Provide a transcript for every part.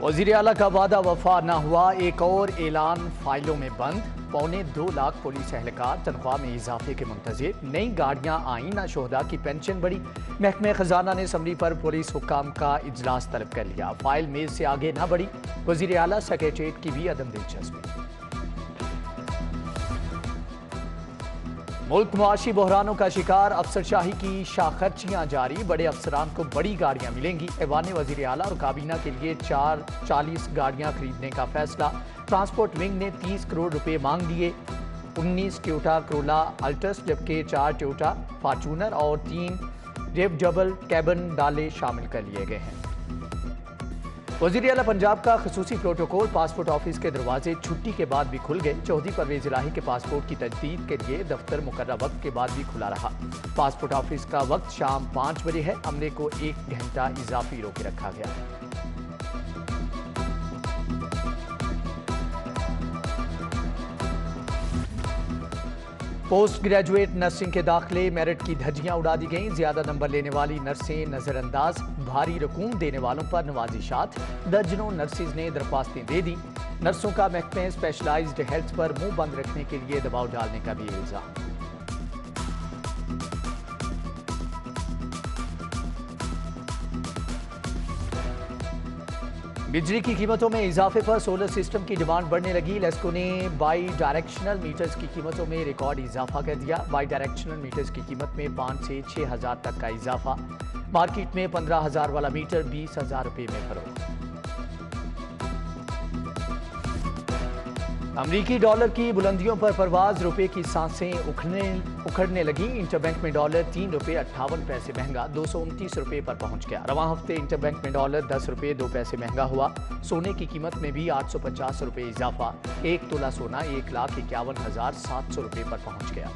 वज़ीर आला का वादा वफा न हुआ, एक और ऐलान फाइलों में बंद। 2.25 लाख पुलिस एहलकार, तनख्वाह में इजाफे के मुंतज़िर। नई गाड़ियां आईं, ना शोहदा की पेंशन बढ़ी। महकमे खजाना ने असम्बली पर पुलिस हुक्काम का इजलास तलब कर लिया। फाइल मेज से आगे न बढ़ी। वज़ीर आला सेक्रेटेरिएट की भी अदम दिलचस्पी। मुल्क मुआशी बहरानों का शिकार, अफसरशाही की शाखर्चियां जारी। बड़े अफसरान को बड़ी गाड़ियां मिलेंगी। ऐवान वज़ीर आला और काबीना के लिए 40 गाड़ियां खरीदने का फैसला। ट्रांसपोर्ट विंग ने 30 करोड़ रुपए मांग लिए। 19 टोयोटा कोरोला अल्टस, जबकि 4 टोयोटा फॉर्च्यूनर और 3 रेव डबल कैबन डाले शामिल कर लिए गए हैं। वज़ीर आला पंजाब का खसूसी प्रोटोकॉल, पासपोर्ट ऑफिस के दरवाजे छुट्टी के बाद भी खुल गए। चौधरी परवेज इलाही के पासपोर्ट की तजदीद के लिए दफ्तर मुकर्रर वक्त के बाद भी खुला रहा। पासपोर्ट ऑफिस का वक्त शाम 5 बजे है। अमले को 1 घंटा इजाफी रोके रखा गया। पोस्ट ग्रेजुएट नर्सिंग के दाखिले मेरिट की धज्जियां उड़ा दी गईं। ज्यादा नंबर लेने वाली नर्सें नजरअंदाज, भारी रकूम देने वालों पर नवाजिशात। दर्जनों नर्सेज ने दरख्वास्तें दे दी। नर्सों का महकमे स्पेशलाइज्ड हेल्थ पर मुंह बंद रखने के लिए दबाव डालने का भी इल्जाम। बिजली की कीमतों में इजाफे पर सोलर सिस्टम की डिमांड बढ़ने लगी। लेस्को ने बाई डायरेक्शनल मीटर्स की कीमतों में रिकॉर्ड इजाफा कर दिया। बाई डायरेक्शनल मीटर्स की कीमत में 5 से 6 हज़ार तक का इजाफा। मार्केट में 15,000 वाला मीटर 20,000 रुपये में फरोख्त। अमरीकी डॉलर की बुलंदियों पर परवाज, रुपए की सांसें उखड़ने लगी। इंटरबैंक में डॉलर 3 रुपये 58 पैसे महंगा 229 रुपये पर पहुंच गया। रवां हफ्ते इंटरबैंक में डॉलर 10 रुपये 2 पैसे महंगा हुआ। सोने की कीमत में भी 850 रुपये इजाफा। 1 तोला सोना 1,51,700 रुपये पर पहुंच गया।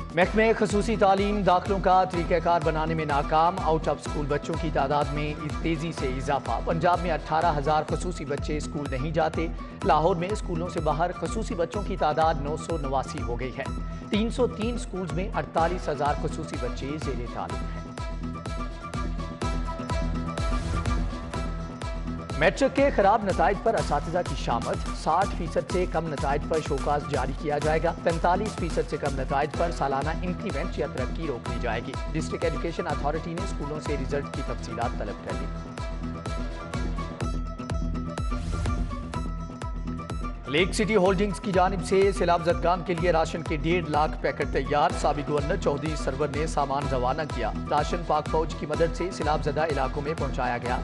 महकमे खसूसी तालीम दाखिलों का तरीक़ाकार बनाने में नाकाम। आउट ऑफ स्कूल बच्चों की तादाद में तेजी से इजाफा। पंजाब में 18,000 खसूसी बच्चे स्कूल नहीं जाते। लाहौर में स्कूलों से बाहर खसूसी बच्चों की तादाद 989 हो गई है। 303 स्कूल्स में 48,000 खसूसी बच्चे ज़ेरे तालीम हैं। मैट्रिक के खराब नताइज पर असातिज़ा की शामत। 60% से कम नताइज पर शोकाज जारी किया जाएगा। 45% से कम नताइज पर सालाना इंक्रीमेंट या तरक्की रोक ली जाएगी। डिस्ट्रिक्ट एजुकेशन अथॉरिटी ने स्कूलों से रिजल्ट की तफसीलात तलब कर ली। लेक सिटी होल्डिंग्स की जानिब से सैलाब ज़दगान के लिए राशन के 1.5 लाख पैकेट तैयार। साबिक गवर्नर चौधरी सरवर ने सामान रवाना किया। राशन पाक फौज की मदद से सैलाब ज़दा इलाकों में पहुंचाया गया।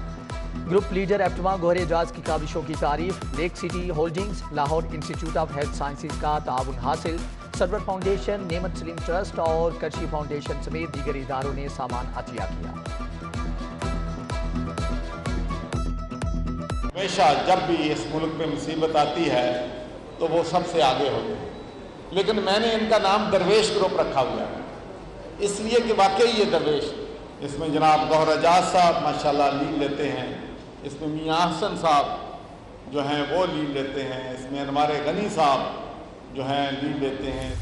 ग्रुप लीडर एप्टमा गोहरे एजाज की काविशों की तारीफ। Lake city holdings, Lahore institute of health sciences का ताउन हासिल। सरवर फाउंडेशन, नेमत सलीम ट्रस्ट और करशी फाउंडेशन समेत दीगर इदारों ने सामान अतिया किया। हमेशा जब भी इस मुल्क में मुसीबत आती है तो वो सबसे आगे होते हैं, लेकिन मैंने इनका नाम दरवेश ग्रुप रखा हुआ है, इसलिए कि वाकई ये दरवेश। इसमें जनाब गौहर एजाज साहब माशाल्लाह लीड लेते हैं, इसमें मियां हसन साहब जो हैं वो लीड लेते हैं, इसमें हमारे गनी साहब जो हैं लीड लेते हैं।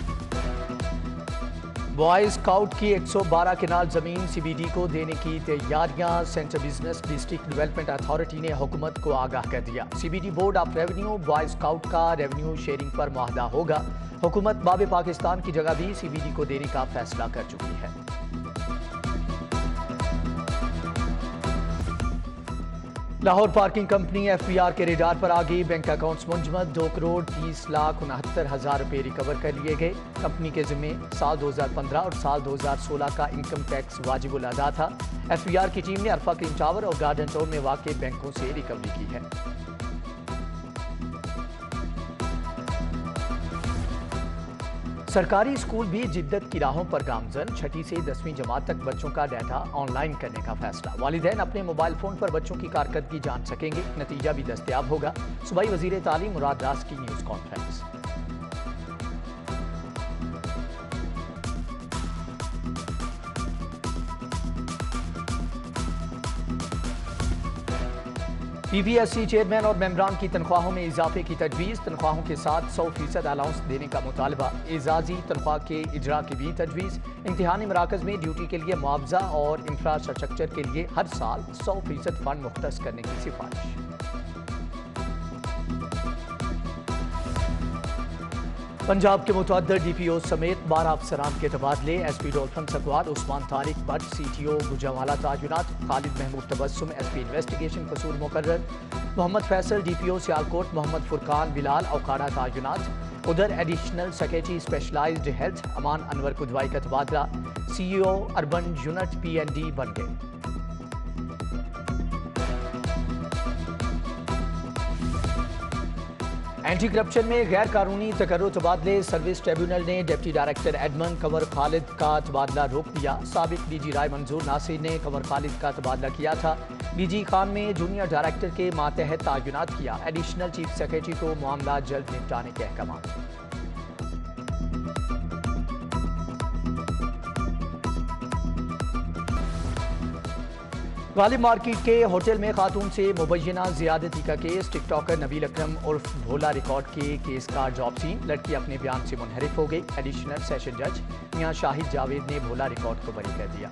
बॉय स्काउट की 112 किनाल जमीन सीबीडी को देने की तैयारियां। Central business district development authority ने हुकूमत को आगाह कर दिया। CBD board of revenue boy scout का रेवेन्यू शेयरिंग पर मुआहदा होगा। हुकूमत बाब पाकिस्तान की जगह भी सीबीडी को देने का फैसला कर चुकी है। लाहौर पार्किंग कंपनी एफबीआर के रेडार पर आ गई। बैंक अकाउंट्स मुंजमद 2,30,69,000 रुपए रिकवर कर लिए गए। कंपनी के जिम्मे साल 2015 और साल 2016 का इनकम टैक्स वाजिबुल अदा था। एफबीआर की टीम ने अरफा क्रीम टावर और गार्डन टाउन में वाक़ई बैंकों से रिकवरी की है। सरकारी स्कूल भी जिद्दत की राहों पर गामजन। 6ठी से 10वीं जमात तक बच्चों का डाटा ऑनलाइन करने का फैसला। वालिदैन अपने मोबाइल फोन पर बच्चों की कारकर्दगी जान सकेंगे। नतीजा भी दस्तयाब होगा। सूबाई वजीर तालीम मुराद रास की न्यूज़ कॉन्फ्रेंस। PPSC चेयरमैन और मेंबरान की तनख्वाहों में इजाफे की तजवीज़, तनख्वाहों के साथ 100% अलाउंस देने का मुतालबा, एजाजी तनख्वाह के इजरा की भी तजवीज़, इम्तिहानी मराकज़ में ड्यूटी के लिए मुआवजा और इंफ्रास्ट्रक्चर के लिए हर साल 100% फंड मुख्तस करने की सिफारिश। पंजाब के मुतअद्दिद DPO समेत 12 अफसरान के तबादले, SP डॉल्फिन सकवार, उस्मान तारिक भट्ट CTO गुजरावाला तायुनात, खालिद महमूद तबस्सुम SP इन्वेस्टिगेशन कसूर मुकर्रर, मोहम्मद फैसल DPO सियालकोट, मोहम्मद फुरकान बिलाल औकाड़ा तायुनात। उधर एडिशनल सेक्रेटरी स्पेशलाइज्ड हेल्थ अमान अनवर कुदवाई का तबादला, CEO अर्बन यूनिट PND बन गए। एंटी करप्शन में गैर कानूनी तकर्रुर तबादले, सर्विस ट्रिब्यूनल ने deputy director Edmund Kanwar Khalid का तबादला रोक दिया। साबिक DG राय मंजूर नासिर ने कंवर खालिद का तबादला किया था। DG खान में जूनियर डायरेक्टर के मातहत तैनात किया। एडिशनल चीफ सेक्रेटरी को मामला जल्द निपटाने के अहकाम। गालिब मार्केट के होटल में खातून से मुबैना ज़ियादती का केस, टिकटॉकर नबील अकरम उर्फ भोला रिकॉर्ड के केस का जॉब सीन, लड़की अपने बयान से मुनहरिफ हो गई। एडिशनल सेशन जज मियां शाहिद जावेद ने भोला रिकॉर्ड को बरी कर दिया।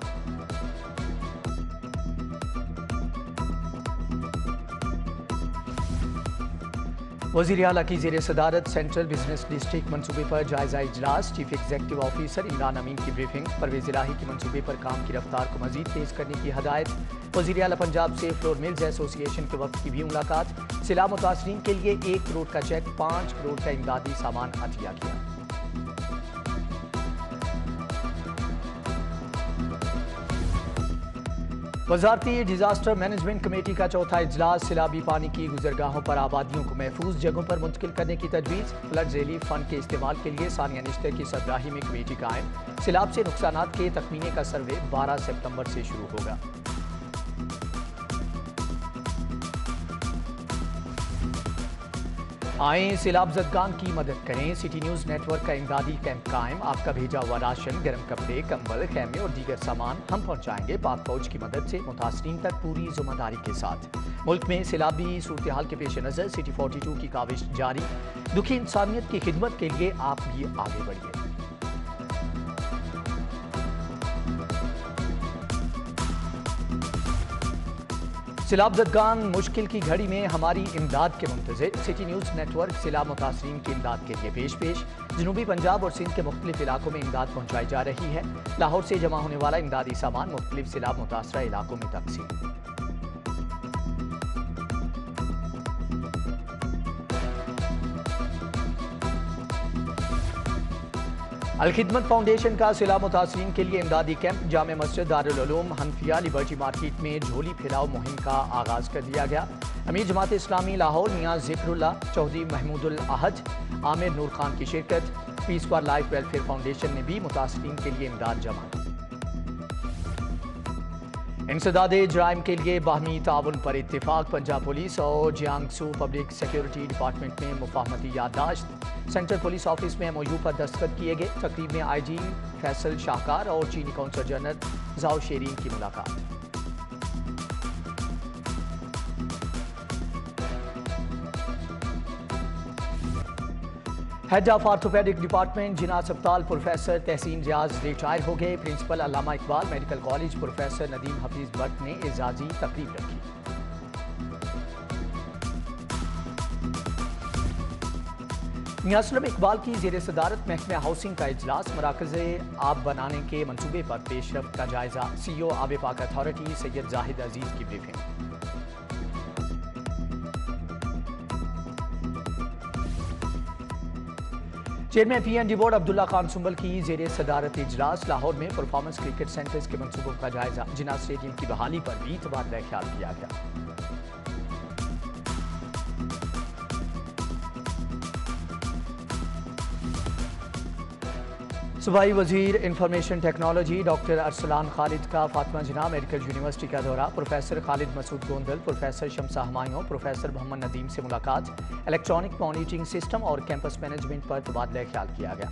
वज़ीर आला की ज़ेर सदारत सेंट्रल बिजनेस डिस्ट्रिक्ट मनसूबे पर जायजा इजलास, चीफ एग्जीक्यूटिव ऑफिसर इमरान अमीन की ब्रीफिंग, परवेज़ इलाही की मनसूबे पर काम की रफ्तार को मजीद तेज करने की हदायत। वज़ीर आला पंजाब से फ्लोर मिल्स एसोसिएशन के वक्त की भी मुलाकात, सैलाब मुतासरीन के लिए 1 करोड़ का चेक, 5 करोड़ का इमदादी सामान अतिया किया। वजारती डिजास्टर मैनेजमेंट कमेटी का चौथा इजलास, सैलाबी पानी की गुजरगाहों पर आबादियों को महफूज जगहों पर मुंतकिल करने की तजवीज़, फ्लड रिलीफ फंड के इस्तेमाल के लिए सानिया निश्तर की सरबराही में कमेटी कायम। सैलाब से नुकसानात के तखमीने का सर्वे 12 सितंबर से शुरू होगा। आएं सैलाब ज़दगान की मदद करें, सिटी न्यूज़ नेटवर्क का इमदादी कैंप कायम। आपका भेजा हुआ राशन, गर्म कपड़े, कंबल, खैमे और दीगर सामान हम पहुंचाएंगे पाक फौज की मदद से, मुतासरीन तक पूरी जिम्मेदारी के साथ। मुल्क में सैलाबी सूरत हाल के पेश नज़र सिटी 42 की काविश जारी, दुखी इंसानियत की खिदमत के लिए आप भी आगे बढ़िए। सैलाब ज़दगान मुश्किल की घड़ी में हमारी इमदाद के मुंतज़िर, सिटी न्यूज़ नेटवर्क सैलाब मुतासरीन की इमदाद के लिए पेश। जनूबी पंजाब और सिंध के मुख्तलिफ इलाकों में इमदाद पहुँचाई जा रही है। लाहौर से जमा होने वाला इमदादी सामान मुख्तलिफ सैलाब मुतासरा इलाकों में तकसीम। अलखिदमत फाउंडेशन का सैलाब मुतासरीन के लिए इमदादी कैंप, जामे मस्जिद दारुल उलूम हनफिया लिबर्टी मार्केट में झोली फैलाओ मुहिम का आगाज कर दिया गया। अमीर जमात इस्लामी लाहौर मियां ज़िक्रुल्लाह चौधरी महमूदुल अहद आमिर नूर खान की शिरकत। Peace for Life Welfare Foundation ने भी मुतासरीन के लिए इमदाद जमा की। इंसदादे जराइम के लिए बाहमी ताउन पर इत्तेफाक, पंजाब पुलिस और जियांगसू पब्लिक सिक्योरिटी डिपार्टमेंट में मुफाहमती याददाश्त। सेंट्रल पुलिस ऑफिस में MOU पर दस्तखत किए गए। तकरीब में IG फैसल शाहकार और चीनी कौंसल जनरल जाओ शेरीन की मुलाकात। Head of orthopaedic department Jinnah अस्पताल प्रोफेसर तहसीन रियाज रिटायर हो गए। Principal Allama Iqbal medical college professor Nadeem Hafeez Bhatt ने एजाजी तकरीब रखी। मियां असलम इकबाल की ज़ेर सदारत महकमे हाउसिंग का इजलास, मराकज़ आब बनाने के मनसूबे पर पेशरफ्त का जायजा। CEO आब पाक अथॉरिटी सैयद जाहिद अजीज की briefing. Chairman PND board Abdullah Khan Sumbal की ज़ेर सदारत इजलास, लाहौर में परफॉर्मेंस क्रिकेट सेंटर्स के मनसूबों का जायजा। जिना स्टेडियम की बहाली पर भी तबादला ख्याल किया गया। सूबाई वजीर information technology doctor Arsalan Khalid का फातिमा जिन्ना मेडिकल यूनिवर्सिटी का दौरा। Professor Khalid Masood Gondal, professor Shamsa Humayun, professor Mohammad Nadeem से मुलाकात। इलेक्ट्रॉनिक मॉनिटरिंग सिस्टम और कैंपस मैनेजमेंट पर तबादला ख्याल किया गया।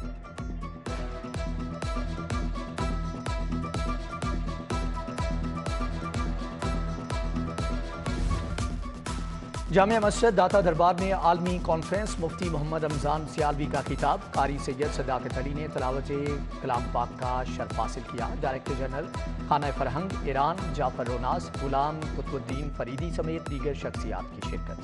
जामिया मस्जिद दाता दरबार में आलमी कॉन्फ्रेंस मुफ्ती मोहम्मद रमज़ान सियालवी का खिताब। कारी सैयद सदाकत अली ने तलावत कलाम पाक का शर्फ हासिल किया। डायरेक्टर जनरल खाना फरहंग ईरान जाफर रोनास, गुलाम कुतुबुद्दीन फरीदी समेत दीगर शख्सियात की शिरकत।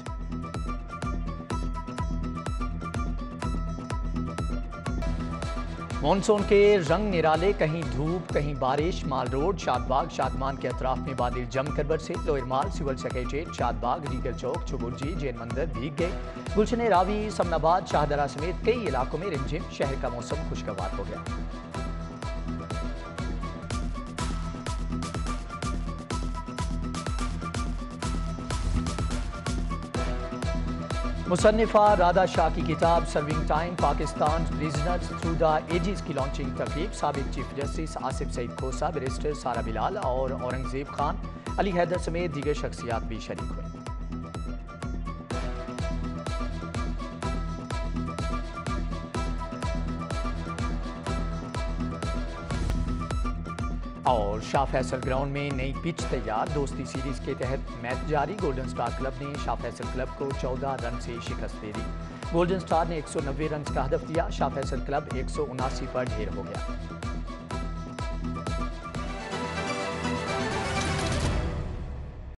मानसून के रंग निराले, कहीं धूप कहीं बारिश। माल रोड, शादबाग, शादमान के अतराफ में बादल जमकर बरसे। लोअर माल, सिविल सेक्रेटेरिएट, शादबाग, रीगल चौक, चुबुर्जी, जैन मंदिर भीग गए। गुलशन रावी, समनाबाद, शाहदरा समेत कई इलाकों में रिमझिम। शहर का मौसम खुशगवार हो गया। मुसन्निफा राधा शाह की किताब serving time Pakistan prisoners through the ages की लॉन्चिंग तकरीब। साबिक chief justice Asif Saeed Khosa, barrister Sara Bilal और औरंगजेब खान, अली हैदर समेत दीगर शख्सियात भी शरीक हुए। और शाह फैसल ग्राउंड में नई पिच तैयार। दोस्ती सीरीज के तहत मैच जारी। गोल्डन स्टार क्लब ने शाह फैसल क्लब को 14 रन से शिकस्त दे दी। गोल्डन स्टार ने 190 रन का हदफ दिया। शाह फैसल क्लब 179 पर ढेर हो गया।